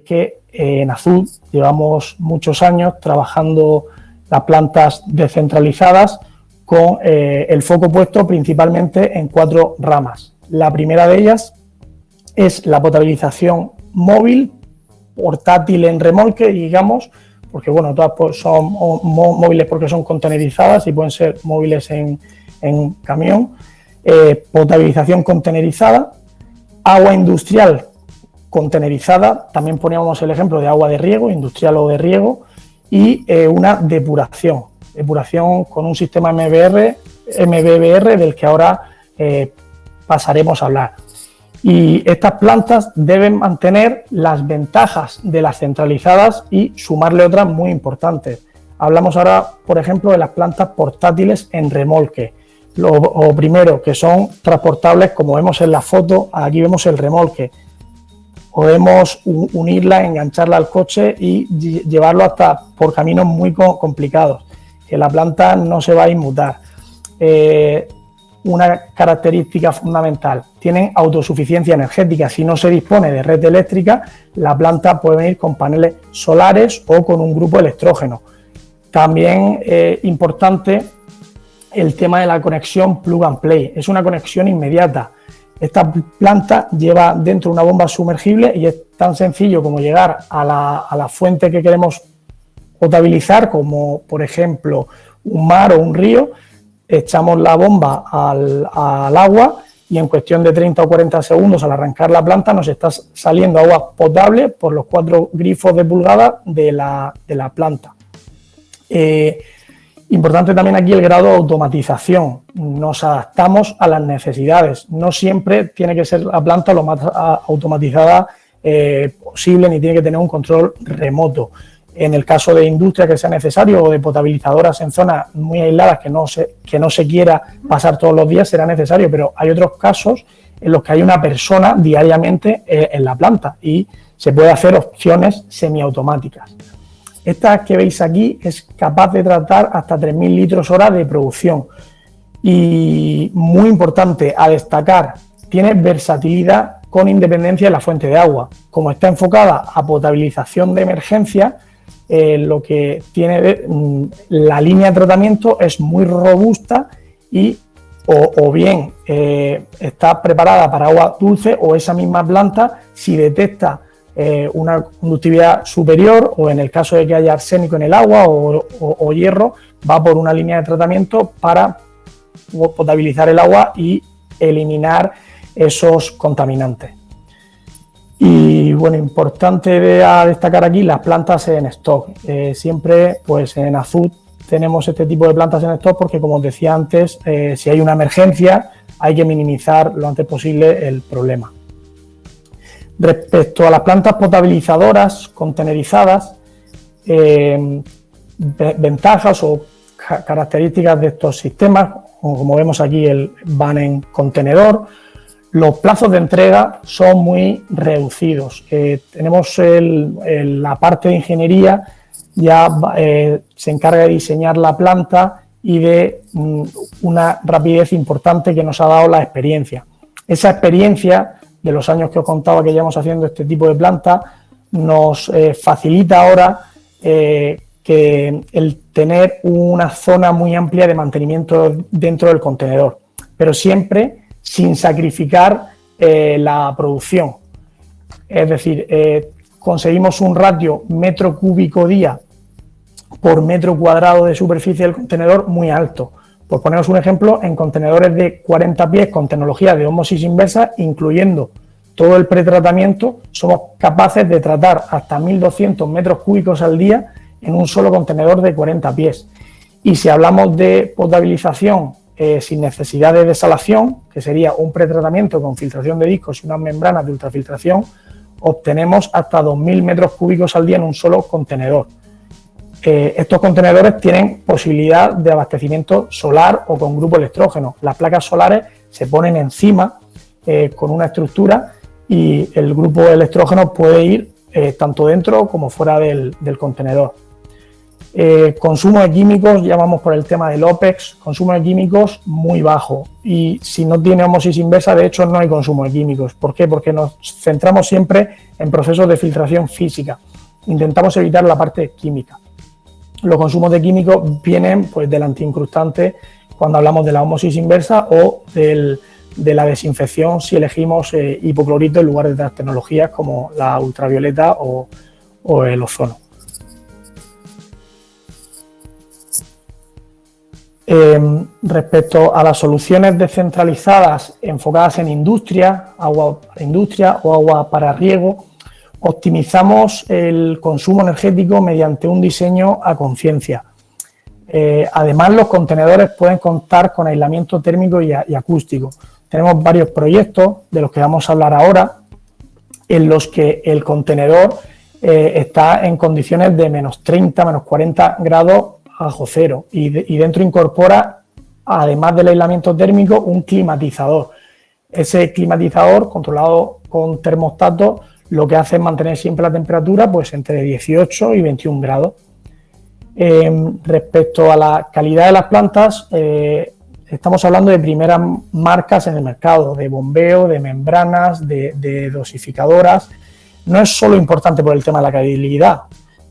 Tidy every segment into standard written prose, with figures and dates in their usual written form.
que en Azud llevamos muchos años trabajando las plantas descentralizadas con el foco puesto principalmente en 4 ramas. La primera de ellas es la potabilización móvil, portátil en remolque, digamos, porque bueno, todas son móviles porque son contenerizadas y pueden ser móviles en camión. Potabilización contenerizada, agua industrial contenerizada, también poníamos el ejemplo de agua de riego, industrial o de riego, y una depuración con un sistema MBBR del que ahora pasaremos a hablar. Y estas plantas deben mantener las ventajas de las centralizadas y sumarle otras muy importantes. Hablamos ahora, por ejemplo, de las plantas portátiles en remolque. Lo primero, que son transportables, como vemos en la foto, aquí vemos el remolque. Podemos unirla, engancharla al coche y llevarlo hasta por caminos muy complicados, que la planta no se va a inmutar. Una característica fundamental, tienen autosuficiencia energética. Si no se dispone de red eléctrica, la planta puede venir con paneles solares o con un grupo electrógeno. También importante el tema de la conexión plug and play, es una conexión inmediata. Esta planta lleva dentro una bomba sumergible y es tan sencillo como llegar a la fuente que queremos potabilizar, como por ejemplo un mar o un río, echamos la bomba al agua y en cuestión de 30 o 40 segundos al arrancar la planta nos está saliendo agua potable por los 4 grifos de pulgada de la planta. Importante también aquí el grado de automatización. Nos adaptamos a las necesidades. No siempre tiene que ser la planta lo más automatizada posible ni tiene que tener un control remoto. En el caso de industria que sea necesario o de potabilizadoras en zonas muy aisladas que no se quiera pasar todos los días será necesario, pero hay otros casos en los que hay una persona diariamente en la planta y se puede hacer opciones semiautomáticas. Esta que veis aquí es capaz de tratar hasta 3.000 litros hora de producción y muy importante a destacar, tiene versatilidad con independencia de la fuente de agua. Como está enfocada a potabilización de emergencia, lo que tiene la línea de tratamiento es muy robusta y o bien está preparada para agua dulce o esa misma planta si detecta una conductividad superior o en el caso de que haya arsénico en el agua o hierro, va por una línea de tratamiento para potabilizar el agua y eliminar esos contaminantes. Y bueno, importante destacar aquí las plantas en stock. Siempre pues en Azud tenemos este tipo de plantas en stock porque, como os decía antes, si hay una emergencia hay que minimizar lo antes posible el problema. Respecto a las plantas potabilizadoras contenerizadas, ventajas o características de estos sistemas, como vemos aquí, van en contenedor. Los plazos de entrega son muy reducidos. Tenemos la parte de ingeniería ya se encarga de diseñar la planta y de una rapidez importante que nos ha dado la experiencia. Esa experiencia de los años que os contaba que llevamos haciendo este tipo de planta nos facilita ahora que el tener una zona muy amplia de mantenimiento dentro del contenedor, pero siempre sin sacrificar la producción. Es decir, conseguimos un ratio metro cúbico día por metro cuadrado de superficie del contenedor muy alto. Por poneros un ejemplo, en contenedores de 40 pies con tecnología de ósmosis inversa, incluyendo todo el pretratamiento, somos capaces de tratar hasta 1.200 metros cúbicos al día en un solo contenedor de 40 pies. Y si hablamos de potabilización sin necesidad de desalación, que sería un pretratamiento con filtración de discos y unas membranas de ultrafiltración, obtenemos hasta 2.000 metros cúbicos al día en un solo contenedor. Estos contenedores tienen posibilidad de abastecimiento solar o con grupo electrógeno. Las placas solares se ponen encima con una estructura y el grupo electrógeno puede ir tanto dentro como fuera del contenedor. Consumo de químicos, ya vamos por el tema del OPEX, consumo de químicos muy bajo, y si no tiene ósmosis inversa, de hecho no hay consumo de químicos. ¿Por qué? Porque nos centramos siempre en procesos de filtración física, intentamos evitar la parte química. Los consumos de químicos vienen pues del antiincrustante cuando hablamos de la ósmosis inversa o de la desinfección si elegimos hipoclorito en lugar de otras tecnologías como la ultravioleta o el ozono. Respecto a las soluciones descentralizadas enfocadas en industria, agua para industria o agua para riego, optimizamos el consumo energético mediante un diseño a conciencia. Además, los contenedores pueden contar con aislamiento térmico y acústico. Tenemos varios proyectos de los que vamos a hablar ahora, en los que el contenedor está en condiciones de menos 30, menos 40 grados bajo cero y dentro incorpora, además del aislamiento térmico, un climatizador. Ese climatizador, controlado con termostato, lo que hace es mantener siempre la temperatura pues entre 18 y 21 grados. Respecto a la calidad de las plantas, estamos hablando de primeras marcas en el mercado, de bombeo, de membranas, de dosificadoras. No es solo importante por el tema de la calidad,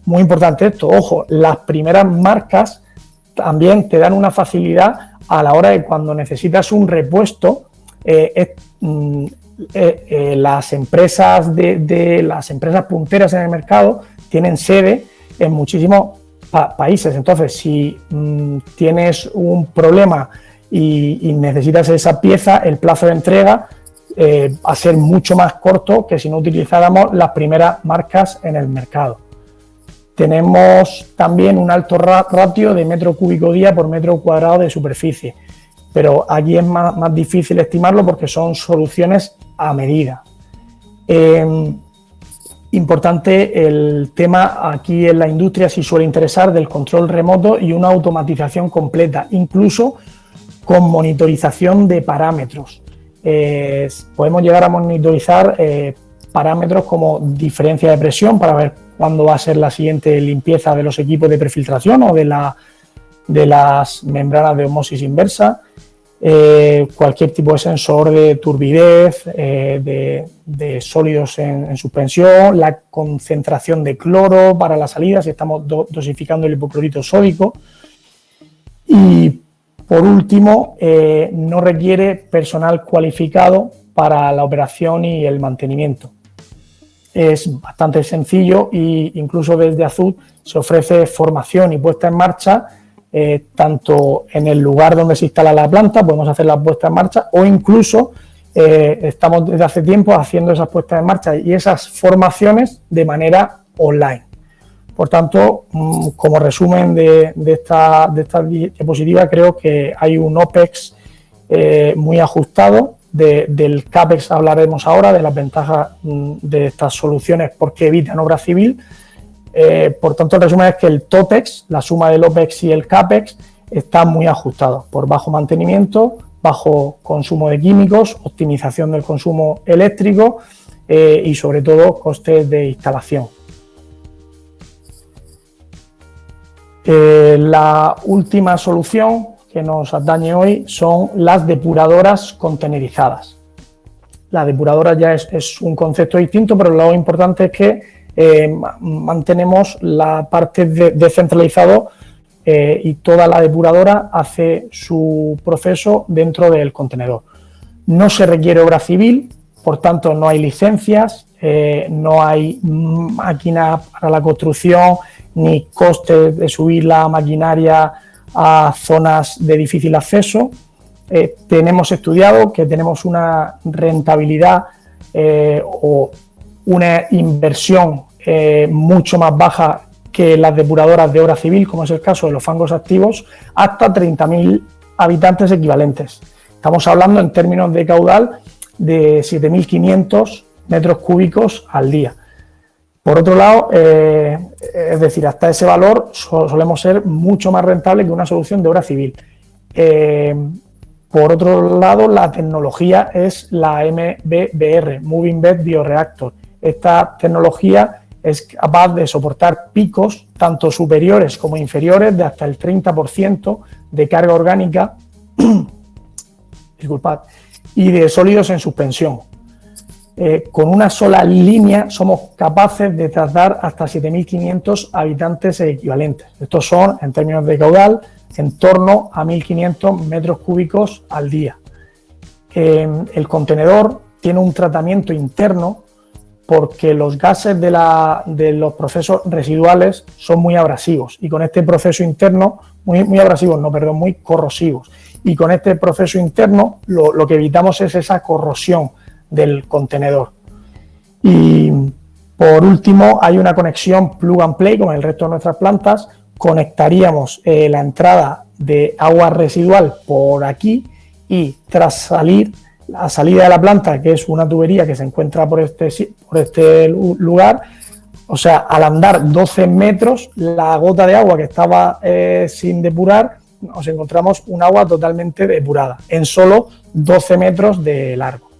muy importante esto, ojo, las primeras marcas también te dan una facilidad a la hora de cuando necesitas un repuesto. Las empresas las empresas punteras en el mercado tienen sede en muchísimos países. Entonces, si tienes un problema y necesitas esa pieza, el plazo de entrega va a ser mucho más corto que si no utilizáramos las primeras marcas en el mercado. Tenemos también un alto ratio de metro cúbico día por metro cuadrado de superficie, pero aquí es más difícil estimarlo porque son soluciones a medida. Importante el tema aquí en la industria, si suele interesar, del control remoto y una automatización completa, incluso con monitorización de parámetros. Podemos llegar a monitorizar parámetros como diferencia de presión para ver cuándo va a ser la siguiente limpieza de los equipos de prefiltración o de las membranas de osmosis inversa, cualquier tipo de sensor de turbidez, de sólidos en suspensión, la concentración de cloro para la salida si estamos dosificando el hipoclorito sódico. Y por último, no requiere personal cualificado para la operación y el mantenimiento. Es bastante sencillo e incluso desde Azud se ofrece formación y puesta en marcha tanto en el lugar donde se instala la planta, podemos hacer la puesta en marcha o incluso estamos desde hace tiempo haciendo esas puestas en marcha y esas formaciones de manera online. Por tanto, como resumen de esta diapositiva, creo que hay un OPEX muy ajustado. Del CAPEX hablaremos ahora, de las ventajas de estas soluciones porque evitan obra civil. Por tanto, el resumen es que el TOTEX, la suma del OPEX y el CAPEX, está muy ajustado por bajo mantenimiento, bajo consumo de químicos, optimización del consumo eléctrico y sobre todo costes de instalación. La última solución que nos atañe hoy son las depuradoras contenerizadas. La depuradora ya es un concepto distinto, pero lo importante es que mantenemos la parte descentralizado y toda la depuradora hace su proceso dentro del contenedor. No se requiere obra civil, por tanto no hay licencias, no hay máquina para la construcción ni costes de subir la maquinaria a zonas de difícil acceso. Tenemos estudiado que tenemos una rentabilidad o una inversión mucho más baja que las depuradoras de obra civil, como es el caso de los fangos activos, hasta 30.000 habitantes equivalentes. Estamos hablando en términos de caudal de 7.500 metros cúbicos al día. Por otro lado, es decir, hasta ese valor solemos ser mucho más rentables que una solución de obra civil. Por otro lado, la tecnología es la MBBR, Moving Bed Bioreactor. Esta tecnología es capaz de soportar picos tanto superiores como inferiores de hasta el 30% de carga orgánica disculpad, y de sólidos en suspensión. Con una sola línea somos capaces de tratar hasta 7.500 habitantes equivalentes. Estos son, en términos de caudal, en torno a 1.500 metros cúbicos al día. El contenedor tiene un tratamiento interno porque los gases de los procesos residuales son muy abrasivos y con este proceso interno, muy corrosivos. Y con este proceso interno lo que evitamos es esa corrosión del contenedor. Y por último, hay una conexión plug and play con el resto de nuestras plantas. Conectaríamos la entrada de agua residual por aquí y tras la salida de la planta, que es una tubería que se encuentra por este lugar, o sea, al andar 12 metros, la gota de agua que estaba sin depurar, nos encontramos un agua totalmente depurada en solo 12 metros de largo.